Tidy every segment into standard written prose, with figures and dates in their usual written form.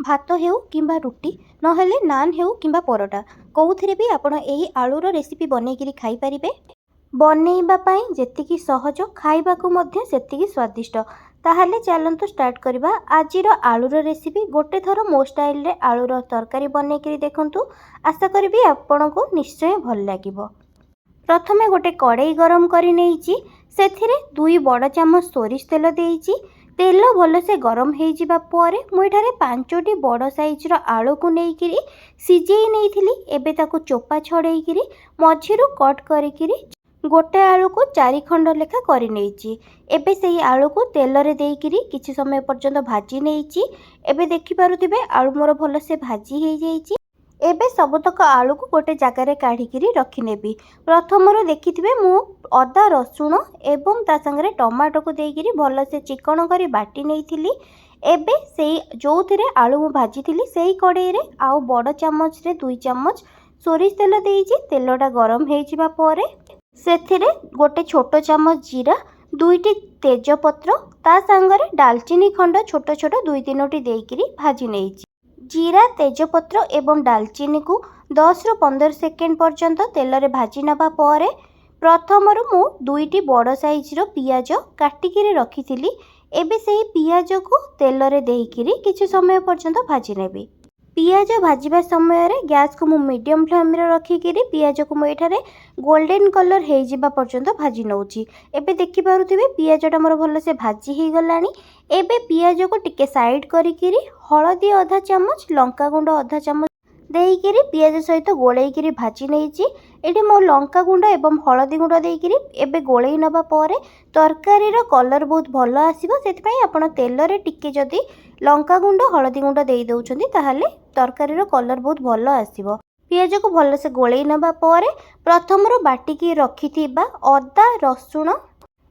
भात हेउ किंबा रुटी नहेले नान हेउ किंबा परोटा कौथिरे भी आपण एही आलूर रेसिपी बनैकिरी खाई परिबे। बनैबा पई जेतिकी सहज खाइबाकू मध्य सेतिकी स्वादिष्ट। ताहले चलंतु स्टार्ट करबा आजिर आलूर रेसिपी। गोटे थर मो स्टाइल रे आलूर तरकारी बनैकिरी देखंतु। आशा करबी आपनको निश्चय भल लागिबो। प्रथमे गोटे कड़ाई गरम करी नेइची, सेथिरे 2 बड़ चामच सोरिष तेल देइची। तेल भलसे गरम हो जावा पर मुझे 5टी बड़ साइज आलू को लेकिरी सिझेई नेइथिली। एबे ताकू चोपा छड़ेइकिरी मझिरु कट करिकिरी गोटे आलू को 4 खंड लेखा करि नेइची। एबे सेही आलू को तेल रे देइकिरी किछि समय पर्यंत भाजी नेइची। एबे देखि पारुथिबे आलू मोर भलसे भाजी हे जाइची। एबे सबतक आलू को गोटे जगार काढ़िकी रखिनेबी। प्रथमରୁ देखिथिबे मु अदा रसुण एवं ता संगे टमाटो को देइकिरी भलसे चिकन करी बाटी नेइथिली। एबे सेही जोथिरे आलू मु भाजीथिली सेही कड़ाई रे आउ बड़ चामच रे 2 चामच सोरिष तेल देइची। तेलटा गरम हे जिबा परे सेथिरे गोटे छोटो चामच जीरा, 2टी तेजपत्र ता संगे डालचीनी खंड छोट छोट 2-3टी देइकिरी भाजी नेइची। जीरा, तेजपत्र एवं डालचीनी को 10 ରୁ 15 सेकेंड पर्यंत तेल रे भाजी नबा परे प्रथमରୁ मु 2टी बड़ साइज रो पियाज काटिकी रखिथिली। एबे सेही पियाज को तेल रे देइकिरी किछि समय पर्यंत भाजी नेबी। पियाज भाजिबा समय रे गैस को मु मीडियम फ्लेम रे रखिकिरी पियाज को मु एठारे गोल्डन कलर हे जिबा पर्यंत भाजी नउची। एबे देखि पारुथिबे पियाजटा मोर भलसे भाजी हे गलानी। एबे पियाज को टिके साइड करिकिरी हळदी आधा चामच, लंका गुंड आधा चामच देइकिरी पियाज सहित गोळेइकिरी भाजी नेइची। एठी मो लंका गुंड एवं हळदी गुंड देइकिरी एबे गोळेइ नबा परे तरकारी रो कलर बहुत भलो आसीबो। सेति आपण तेल रे टिके जदी लंका गुंड हळदी गुंड देइ दउछंती ताहाले तरकारी रो कलर बहुत भलो आसीबो। पियाज को भलसे गोळेइ नबा परे प्रथमରୁ बाटिकी रखिथिबा अदा रसुण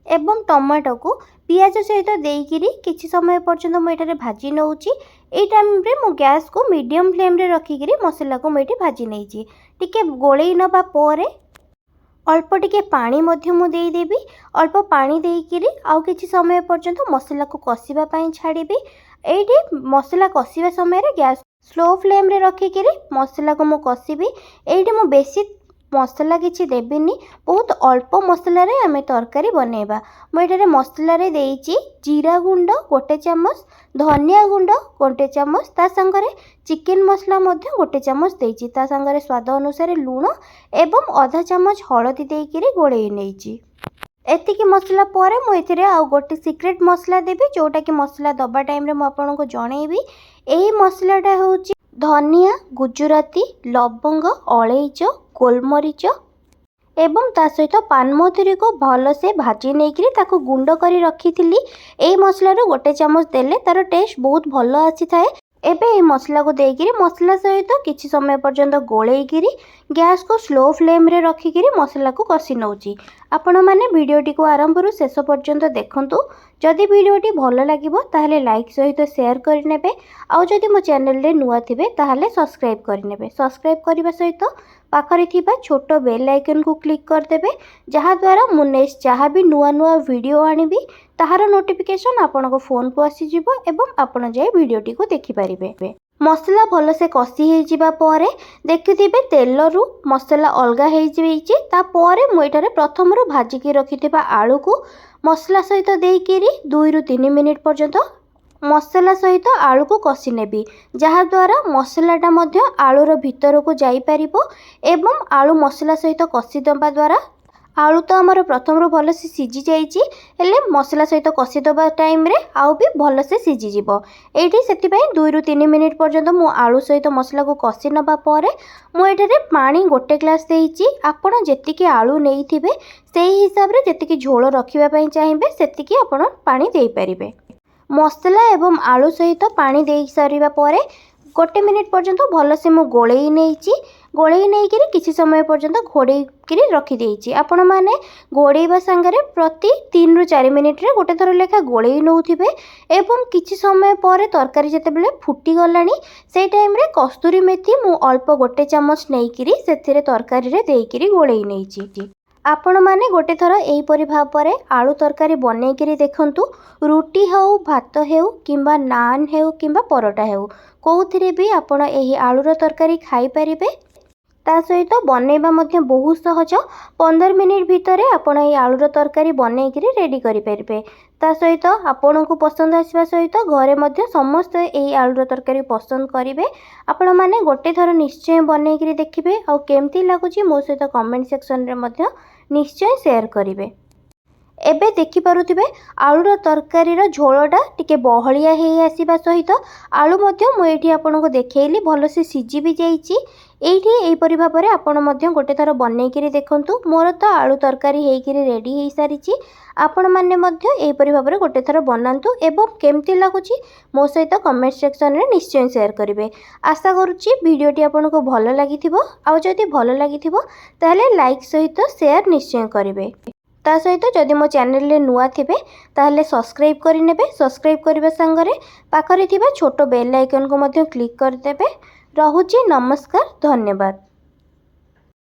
एवं टमाटो को पियाज सहित देइकिरी किछि समय पर्यंत मु एठारे भाजी नउची। एई टाइम रे मु गैस को मीडियम फ्लेम रे रखिकिरी मसला को मेटी भाजी नेइची। टिके गोळेइ नबा परे अल्प टिके पानी मध्य मु देई देबी। अल्प पानी देइकिरी आउ किछि समय पर्यंत मसला को कसिबा पई छाड़ीबी। एठी मसला कसिबा समय रे गैस स्लो फ्लेम रे रखिकिरी मसला को मु कसिबी। एठी मु बेसी मसला किछि देबिनी, बहुत अल्प मसला रे आमे तरकारी बनेबा। मु एठारे मसला रे देइची जीरा गुंड गोटे चामच, धनिया गुंड गोटे चामच, ता संगरे चिकन मसला मध्य गोटे चामच देइची। ता संगरे स्वाद अनुसार लूण एवं आधा चामच हळदी देइकिरी गोळेइ नेइची। एतिकी मसला परे मु एथिरे आउ गोटे सीक्रेट मसला देबी जोटा कि मसला दबा टाइम रे मु आपनको जणेबी। एही मसलाटा होउची धनिया, गुजराती, लवंग, अलैच, गोलमरीच एवं ता सहित पानमधुरी को भलसे भाजी नेइकिरी ताको गुंड करी रखिथिली। एही मसला रो गोटे चामच देले तार टेस्ट बहुत भलो आसी थाए। एबे ए मसला को देइकिरी मसला सहित किछि समय पर्यंत गोळेइकिरी गैस को स्लो फ्लेम रे रखिकिरी मसला को कसी नउची। आपण माने वीडियोटी को आरंभ रु शेष पर्यंत देखंतु। जदि वीडियोटी भलो लागिबो ताहले लाइक सहित शेयर करि नेबे। आउ जदि मो चैनल रे नुवा थिबे ताहले सब्सक्राइब करि नेबे। सब्सक्राइब करिबा सहित पाखरे थिबा छोटो बेल आइकन को क्लिक कर देबे, जहा द्वारा मु नेक्स्ट जहा भी नुवा नुवा वीडियो आनिबी ताहार नोटिफिकेशन आपनको फोन को आसी जिवो एवं आपण जाय वीडियोटी को देखि परिबे। मसला भलसे कसी हे जिबा परे देखिथिबे तेल रु मसला अलगा हे जिवैची। ता परे मु एठारे प्रथमରୁ भाजिकी रखिथिबा आलू को मसला सहित देइकिरी 2 ରୁ 3 मिनिट पर्यंत मसला सहित आलू को कसी नेबी, जहा द्वारा मसलाटा मध्य आलूर भितर को जाई परिबो एवं आलू मसला सहित कसी दबा द्वारा आलू तो आमर प्रथमରୁ भलसे सिझी जाइची, हेले मसला सहित कसी दबा टाइम रे आउ भी भलसे सिझी जिवो। एठी सेति पई 2 ରୁ 3 मिनिट पर्यंत मु आलू सहित मसला को कसी नबा परे मु एठारे पानी गोटे ग्लास देइची। आपण जेतिकी आलू नेइथिबे सेही हिसाब रे जेतिकी झोल रखिबा पई चाहिबे सेतिकी आपण पानी देई परिबे। मसला एवं आलू सहित पानी देई सारिबा परे गोटे मिनिट पर्यंत भलसे मु गोळेइ नेइची। गोळेइ नेइकिरी किछि समय पर्यंत घोड़ेइकिरी रखि देइची। आपण माने गोळेइबा संगरे प्रति 3 ରୁ 4 मिनिट रे गोटे थर लेखा गोळेइ नउथिबे एवं किछि समय परे तरकारी जेतेबेले फुटी गलानी सेई टाइम रे कस्तूरी मेथी मु अल्प गोटे चामच नेइकिरी सेथिरे तरकारी रे देइकिरी गोळेइ नेइची। ଆପଣମାନେ ଗୋଟେ ଥର ଏହିପରି ଭାବରେ ଆଳୁ ତରକାରୀ ବନେଇକିରି ଦେଖନ୍ତୁ। ରୁଟି ହେଉ, ଭାତ ହେଉ କିମ୍ବା ନାନ୍ ହେଉ କିମ୍ବା ପରଟା ହେଉ, କେଉଁଥିରେ ବି ଆପଣ ଏହି ଆଳୁର ତରକାରୀ ଖାଇପାରିବେ। ତା ସହିତ ବନେଇବା ମଧ୍ୟ ବହୁତ ସହଜ। 15 ମିନିଟ୍ ଭିତରେ ଆପଣ ଏହି ଆଳୁର ତରକାରୀ ବନେଇକିରି ରେଡ଼ି କରିପାରିବେ। ତା ସହିତ ଆପଣଙ୍କୁ ପସନ୍ଦ ଆସିବା ସହିତ ଘରେ ମଧ୍ୟ ସମସ୍ତେ ଏହି ଆଳୁର ତରକାରୀ ପସନ୍ଦ କରିବେ। ଆପଣମାନେ ଗୋଟେ ଥର ନିଶ୍ଚୟ ବନେଇକିରି ଦେଖିବେ, ଆଉ କେମିତି ଲାଗୁଛି ମୋ ସହିତ କମେଣ୍ଟ ସେକ୍ସନରେ ମଧ୍ୟ ନିଶ୍ଚୟ ସେୟାର କରିବେ। ଏବେ ଦେଖିପାରୁଥିବେ ଆଳୁର ତରକାରୀର ଝୋଳଟା ଟିକେ ବହଳିଆ ହେଇ ଆସିବା ସହିତ ଆଳୁ ମଧ୍ୟ ମୁଁ ଏଇଠି ଆପଣଙ୍କୁ ଦେଖେଇଲି ଭଲସେ ସିଝି ବି ଯାଇଛି। ଏଇଠି ଏହିପରି ଭାବରେ ଆପଣ ମଧ୍ୟ ଗୋଟେ ଥର ବନେଇକିରି ଦେଖନ୍ତୁ। ମୋର ତ ଆଳୁ ତରକାରୀ ହେଇକିରି ରେଡ଼ି ହେଇସାରିଛି। ଆପଣମାନେ ମଧ୍ୟ ଏହିପରି ଭାବରେ ଗୋଟେ ଥର ବନାନ୍ତୁ ଏବଂ କେମିତି ଲାଗୁଛି ମୋ ସହିତ କମେଣ୍ଟ ସେକ୍ସନରେ ନିଶ୍ଚୟ ସେୟାର କରିବେ। ଆଶା କରୁଛି ଭିଡ଼ିଓଟି ଆପଣଙ୍କୁ ଭଲ ଲାଗିଥିବ। ଆଉ ଯଦି ଭଲ ଲାଗିଥିବ ତାହେଲେ ଲାଇକ୍ ସହିତ ସେୟାର ନିଶ୍ଚୟ କରିବେ। ତା ସହିତ ଯଦି ମୋ ଚ୍ୟାନେଲରେ ନୂଆ ଥିବେ ତାହେଲେ ସବସ୍କ୍ରାଇବ୍ କରିନେବେ। ସବସ୍କ୍ରାଇବ୍ କରିବା ସାଙ୍ଗରେ ପାଖରେ ଥିବା ଛୋଟ ବେଲ୍ ଆଇକନ୍କୁ ମଧ୍ୟ କ୍ଲିକ୍ କରିଦେବେ। ରହୁଛି, ନମସ୍କାର, ଧନ୍ୟବାଦ।